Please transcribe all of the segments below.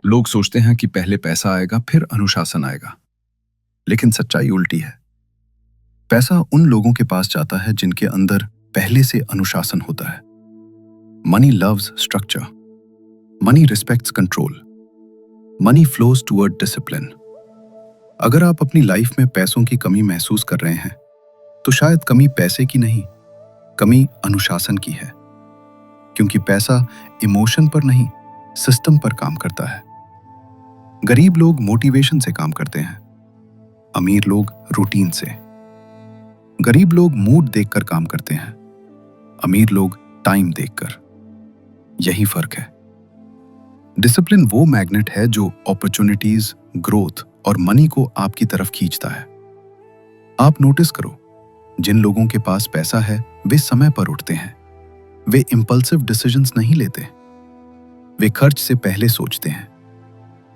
लोग सोचते हैं कि पहले पैसा आएगा फिर अनुशासन आएगा, लेकिन सच्चाई उल्टी है। पैसा उन लोगों के पास जाता है जिनके अंदर पहले से अनुशासन होता है। Money loves structure, money respects control, money flows toward discipline. अगर आप अपनी लाइफ में पैसों की कमी महसूस कर रहे हैं, तो शायद कमी पैसे की नहीं, कमी अनुशासन की है। क्योंकि पैसा इमोशन पर नहीं, सिस्टम पर काम करता है। गरीब लोग मोटिवेशन से काम करते हैं, अमीर लोग रूटीन से। गरीब लोग मूड देखकर काम करते हैं, अमीर लोग टाइम देखकर। यही फर्क है। डिसिप्लिन वो मैग्नेट है जो अपॉर्चुनिटीज, ग्रोथ और मनी को आपकी तरफ खींचता है। आप नोटिस करो, जिन लोगों के पास पैसा है वे समय पर उठते हैं, वे इंपल्सिव डिसीजंस नहीं लेते, वे खर्च से पहले सोचते हैं,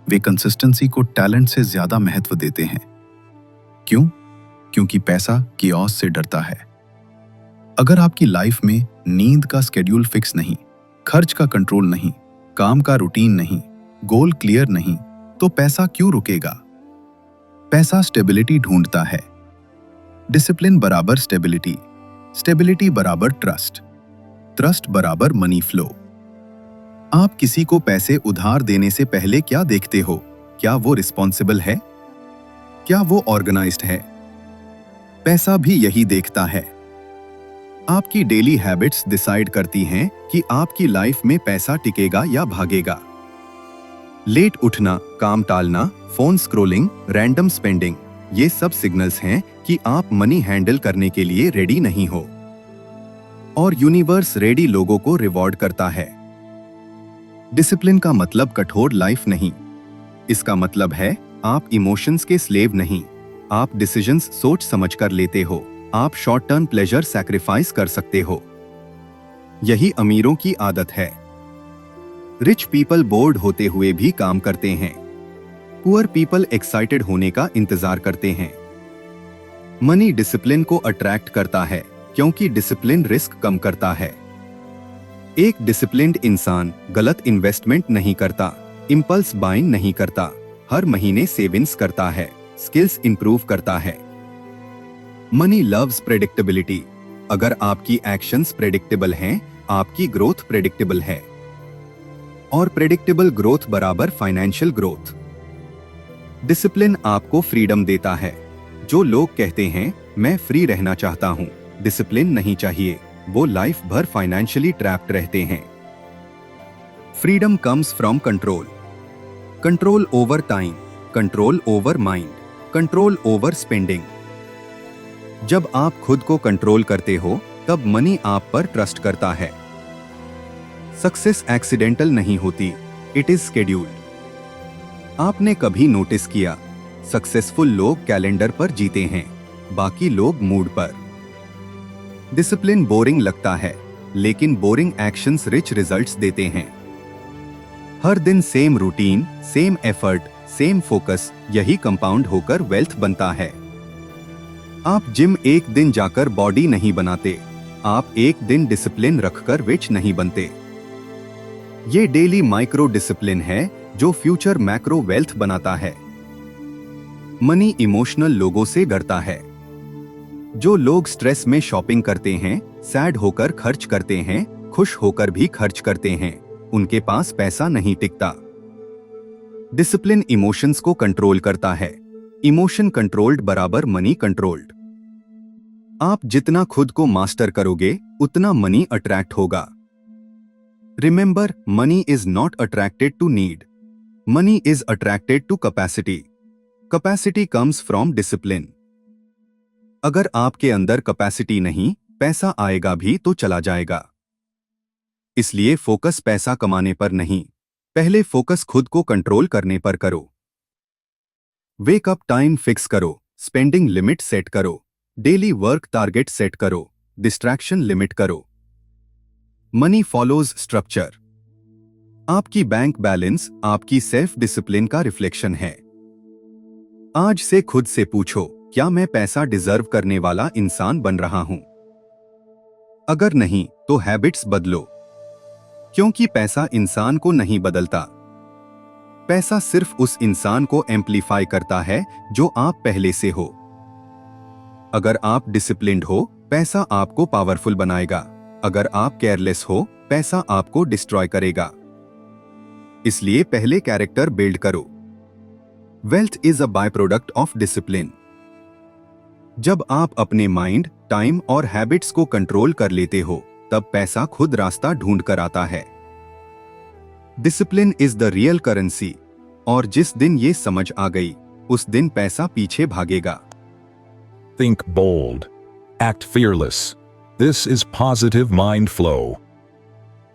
वे कंसिस्टेंसी को टैलेंट से ज्यादा महत्व देते हैं। क्यों? क्योंकि पैसा किऑस से डरता है। अगर आपकी लाइफ में नींद का स्केड्यूल फिक्स नहीं, खर्च का कंट्रोल नहीं, काम का रूटीन नहीं, गोल क्लियर नहीं, तो पैसा क्यों रुकेगा? पैसा स्टेबिलिटी ढूंढता है। डिसिप्लिन बराबर स्टेबिलिटी, स्टेबिलिटी बराबर ट्रस्ट, ट्रस्ट बराबर मनी फ्लो। आप किसी को पैसे उधार देने से पहले क्या देखते हो? क्या वो रिस्पॉन्सिबल है? क्या वो ऑर्गेनाइज्ड है? पैसा भी यही देखता है। आपकी डेली हैबिट्स डिसाइड करती हैं कि आपकी लाइफ में पैसा टिकेगा या भागेगा। लेट उठना, काम टालना, फोन स्क्रॉलिंग, रैंडम स्पेंडिंग, ये सब सिग्नल्स हैं कि आप मनी हैंडल करने के लिए रेडी नहीं हो। और यूनिवर्स रेडी लोगों को रिवॉर्ड करता है। डिसिप्लिन का मतलब कठोर लाइफ नहीं, इसका मतलब है आप इमोशंस के स्लेव नहीं, आप डिसीजंस सोच समझकर लेते हो, आप शॉर्ट टर्म प्लेजर सैक्रिफाइस कर सकते हो। यही अमीरों की आदत है। रिच पीपल बोर्ड होते हुए भी काम करते हैं, पुअर पीपल एक्साइटेड होने का इंतजार करते हैं। मनी डिसिप्लिन को अट्रैक्ट करता है क्योंकि डिसिप्लिन रिस्क कम करता है। एक डिसिप्लिन्ड इंसान गलत इन्वेस्टमेंट नहीं करता, इंपल्स बाइंग नहीं करता, हर महीने सेविंग्स करता है, स्किल्स इंप्रूव करता है। Money loves predictability. अगर आपकी एक्शंस प्रेडिक्टेबल हैं, आपकी ग्रोथ प्रेडिक्टेबल है। और प्रेडिक्टेबल ग्रोथ बराबर फाइनेंशियल ग्रोथ। डिसिप्लिन आपको फ्रीडम देता है। जो लोग कहते हैं मैं फ्री रहना चाहता हूं, डिसिप्लिन नहीं चाहिए, वो लाइफ भर फाइनेंशियली ट्रैप्ड रहते हैं। Freedom comes from control, control over time, control over mind, control over spending. जब आप खुद को कंट्रोल करते हो, तब मनी आप पर ट्रस्ट करता है। सक्सेस एक्सीडेंटल नहीं होती, इट इज स्केड्यूल्ड। आपने कभी नोटिस किया, सक्सेसफुल लोग कैलेंडर पर जीते हैं, बाकी लोग मूड पर। डिसिप्लिन बोरिंग लगता है, लेकिन बोरिंग एक्शंस रिच रिजल्ट्स देते हैं। हर दिन same routine, same effort, same focus, यही कंपाउंड होकर वेल्थ बनता है। आप जिम एक दिन जाकर बॉडी नहीं बनाते, आप एक दिन डिसिप्लिन रखकर रिच नहीं बनते। ये डेली माइक्रो डिसिप्लिन है जो फ्यूचर मैक्रो वेल्थ बनाता है। मनी इमोशनल लोगों से डरता है। जो लोग स्ट्रेस में शॉपिंग करते हैं, सैड होकर खर्च करते हैं, खुश होकर भी खर्च करते हैं, उनके पास पैसा नहीं टिकता। डिसिप्लिन इमोशंस को कंट्रोल करता है। इमोशन कंट्रोल्ड बराबर मनी कंट्रोल्ड। आप जितना खुद को मास्टर करोगे, उतना मनी अट्रैक्ट होगा। Remember, money is not attracted to need, money is attracted to capacity. Capacity comes from discipline. अगर आपके अंदर कैपेसिटी नहीं, पैसा आएगा भी तो चला जाएगा। इसलिए फोकस पैसा कमाने पर नहीं, पहले फोकस खुद को कंट्रोल करने पर करो। वेक अप टाइम फिक्स करो, स्पेंडिंग लिमिट सेट करो, डेली वर्क टारगेट सेट करो, डिस्ट्रैक्शन लिमिट करो। Money follows structure. आपकी बैंक बैलेंस आपकी सेल्फ डिसिप्लिन का रिफ्लेक्शन है। आज से खुद से पूछो, क्या मैं पैसा डिजर्व करने वाला इंसान बन रहा हूं? अगर नहीं, तो हैबिट्स बदलो, क्योंकि पैसा इंसान को नहीं बदलता, पैसा सिर्फ उस इंसान को एम्प्लीफाई करता है जो आप पहले से हो। अगर आप डिसिप्लिन्ड हो, पैसा आपको पावरफुल बनाएगा। अगर आप केयरलेस हो, पैसा आपको डिस्ट्रॉय करेगा। इसलिए पहले कैरेक्टर बिल्ड करो। Wealth is a by product of discipline. जब आप अपने माइंड, टाइम और हैबिट्स को कंट्रोल कर लेते हो, तब पैसा खुद रास्ता ढूंढ कर आता है। Discipline is the real currency, और जिस दिन ये समझ आ गई, उस दिन पैसा पीछे भागेगा। Think bold. Act fearless. This is Positive Mind Flow.